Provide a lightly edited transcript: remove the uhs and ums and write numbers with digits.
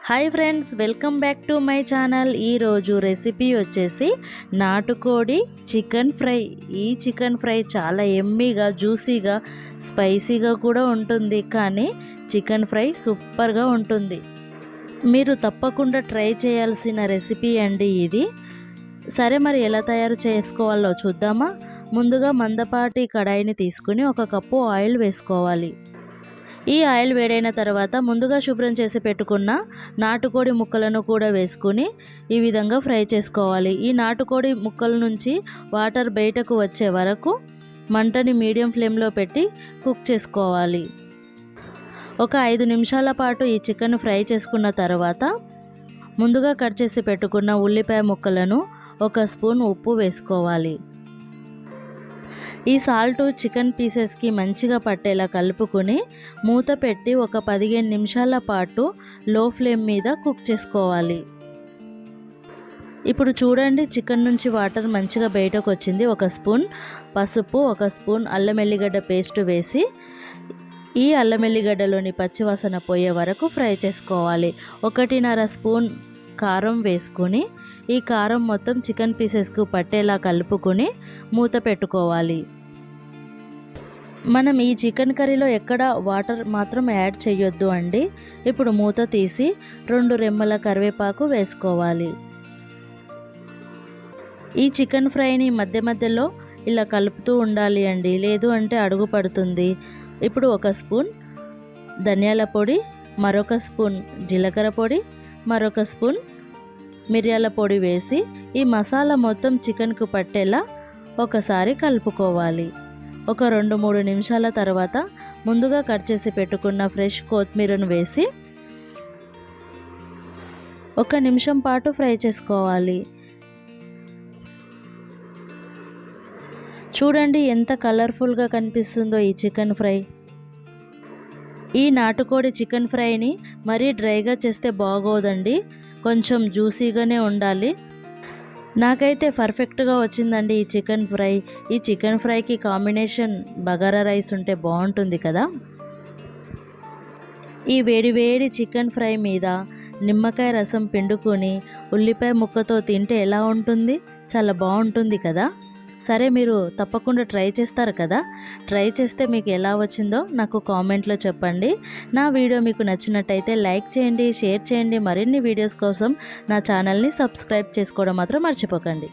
Hi friends, welcome back to my channel. ఈరోజు recipe వచ్చేసి నాటుకోడి చికెన్ ఫ్రై. ఈ చికెన్ ఫ్రై చాలా ఎమ్మీగా, జ్యూసీగా, స్పైసీగా కూడా ఉంటుంది. కానీ చికెన్ ఫ్రై సూపర్గా ఉంటుంది. మీరు తప్పకుండా ట్రై చేయాల్సిన రెసిపీ అండి ఇది. సరే, మరి ఎలా తయారు చేసుకోవాలో చూద్దామా? ముందుగా మందపాటి కడాయిని తీసుకుని 1 కప్పు ఆయిల్ వేసుకోవాలి. ఈ ఆయిల్ వేడైన తర్వాత ముందుగా శుభ్రం చేసి పెట్టుకున్న నాటుకోడి ముక్కలను కూడా వేసుకుని ఈ విధంగా ఫ్రై చేసుకోవాలి. ఈ నాటుకోడి ముక్కల నుంచి వాటర్ బయటకు వచ్చే వరకు మంటని మీడియం ఫ్లేమ్లో పెట్టి కుక్ చేసుకోవాలి. ఒక 5 నిమిషాల పాటు ఈ చికెన్ ఫ్రై చేసుకున్న తర్వాత ముందుగా కట్ చేసి పెట్టుకున్న ఉల్లిపాయ ముక్కలను 1 స్పూన్ ఉప్పు వేసుకోవాలి. ఈ సాల్ట్ చికెన్ పీసెస్కి మంచిగా పట్టేలా కలుపుకొని మూత పెట్టి ఒక 15 నిమిషాల పాటు లో ఫ్లేమ్ మీద కుక్ చేసుకోవాలి. ఇప్పుడు చూడండి, చికెన్ నుంచి వాటర్ మంచిగా బయటకు వచ్చింది. 1 స్పూన్ పసుపు, 1 స్పూన్ అల్లం ఎల్లిగడ్డ పేస్ట్ వేసి ఈ అల్లం ఎల్లిగడ్డలోని పచ్చివాసన పోయే వరకు ఫ్రై చేసుకోవాలి. 1.5 స్పూన్ కారం వేసుకొని ఈ కారం మొత్తం చికెన్ పీసెస్కు పట్టేలా కలుపుకొని మూత పెట్టుకోవాలి. మనం ఈ చికెన్ కర్రీలో ఎక్కడ వాటర్ మాత్రం యాడ్ చేయొద్దు అండి. ఇప్పుడు మూత తీసి 2 రెమ్మల కరివేపాకు వేసుకోవాలి. ఈ చికెన్ ఫ్రైని మధ్య మధ్యలో ఇలా కలుపుతూ ఉండాలి అండి, లేదు అంటే అడుగు పడుతుంది. ఇప్పుడు 1 స్పూన్ ధనియాల పొడి, మరొక స్పూన్ జీలకర్ర పొడి, మరొక స్పూన్ మిరియాల పొడి వేసి ఈ మసాలా మొత్తం చికెన్కు పట్టేలా ఒకసారి కలుపుకోవాలి. ఒక 2-3 నిమిషాల తర్వాత ముందుగా కట్ చేసి పెట్టుకున్న ఫ్రెష్ కొత్తిమీరను వేసి 1 నిమిషం పాటు ఫ్రై చేసుకోవాలి. చూడండి ఎంత కలర్ఫుల్గా కనిపిస్తుందో ఈ చికెన్ ఫ్రై. ఈ నాటుకోడి చికెన్ ఫ్రైని మరీ డ్రైగా చేస్తే బాగోదండి, కొంచెం జ్యూసీగానే ఉండాలి. నాకైతే పర్ఫెక్ట్గా వచ్చిందండి ఈ చికెన్ ఫ్రై. ఈ చికెన్ ఫ్రైకి కాంబినేషన్ బగారా రైస్ ఉంటే బాగుంటుంది కదా. ఈ వేడి చికెన్ ఫ్రై మీద నిమ్మకాయ రసం పిండుకొని ఉల్లిపాయ ముక్కతో తింటే ఎలా ఉంటుంది? చాలా బాగుంటుంది కదా. సరే, మీరు తప్పకుండా ట్రై చేస్తారు కదా. ట్రై చేస్తే మీకు ఎలా వచ్చిందో నాకు కామెంట్లో చెప్పండి. నా వీడియో మీకు నచ్చినట్టయితే లైక్ చేయండి, షేర్ చేయండి. మరిన్ని వీడియోస్ కోసం నా ఛానల్ని సబ్స్క్రైబ్ చేసుకోవడం మాత్రం మర్చిపోకండి.